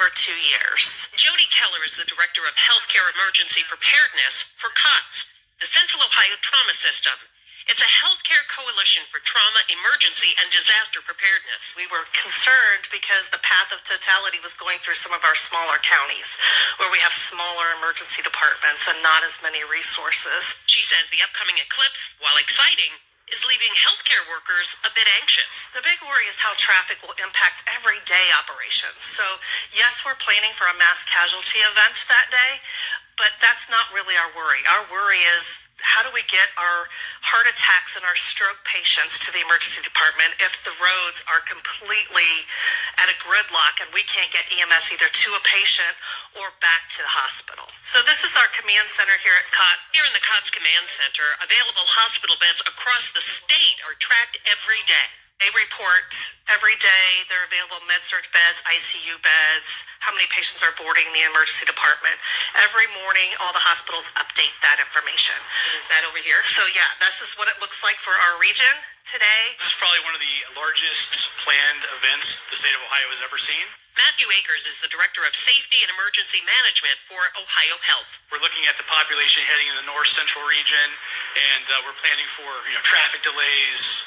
over 2 years. Jody Keller is the Director of Healthcare Emergency Preparedness for COTS, the Central Ohio Trauma System. It's a healthcare coalition for trauma, emergency, and disaster preparedness. We were concerned because the path of totality was going through some of our smaller counties where we have smaller emergency departments and not as many resources. She says the upcoming Eclipse, while exciting, is leaving healthcare workers a bit anxious. The big worry is how traffic will impact everyday operations. So, yes, we're planning for a mass casualty event that day, but that's not really our worry. Our worry is, how do we get our heart attacks and our stroke patients to the emergency department if the roads are completely at a gridlock and we can't get EMS either to a patient or back to the hospital? So this is our command center here at COTS. Here in the COTS Command Center, available hospital beds across the state are tracked every day. They report every day. They're available med-surg beds, ICU beds, how many patients are boarding the emergency department. Every morning, all the hospitals update that information. Is that over here? So yeah, this is what it looks like for our region today. This is probably one of the largest planned events the state of Ohio has ever seen. Matthew Akers is the Director of Safety and Emergency Management for Ohio Health. We're looking at the population heading in the north central region, and we're planning for traffic delays.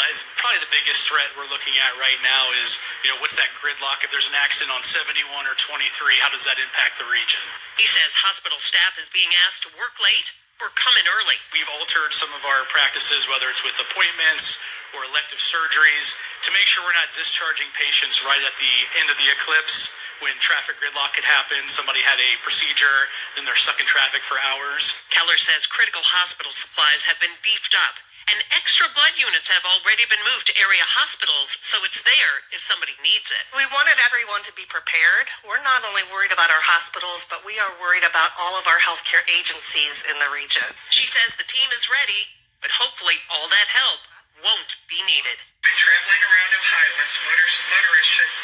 It's probably the biggest threat we're looking at right now is, what's that gridlock? If there's an accident on 71 or 23, how does that impact the region? He says hospital staff is being asked to work late or come in early. We've altered some of our practices, whether it's with appointments or elective surgeries, to make sure we're not discharging patients right at the end of the eclipse when traffic gridlock could happen. Somebody had a procedure, then they're stuck in traffic for hours. Keller says critical hospital supplies have been beefed up, and extra blood units have already been moved to area hospitals, so it's there if somebody needs it. We wanted everyone to be prepared. We're not only worried about our hospitals, but we are worried about all of our healthcare agencies in the region. She says the team is ready, but hopefully all that help won't be needed. When traveling around Ohio, motorists should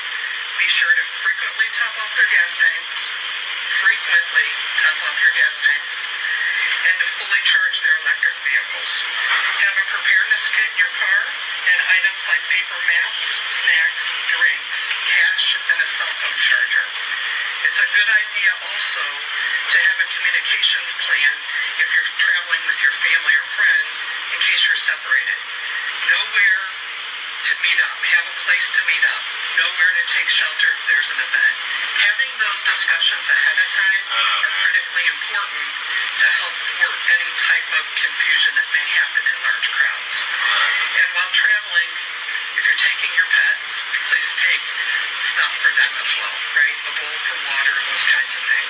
be sure to frequently top off their gas tanks, and to fully charge their electric vehicles. Have a preparedness kit in your car and items like paper maps, snacks, drinks, cash, and a cell phone charger. It's a good idea also to have a communications plan if you're traveling with your family or friends in case you're separated. Know where to meet up, have a place to meet up, know where to take shelter if there's an event. Having those discussions ahead of time are critically important to help thwart any type of confusion that may happen in large crowds. And while traveling, if you're taking your pets, please take stuff for them as well, right? A bowl for water,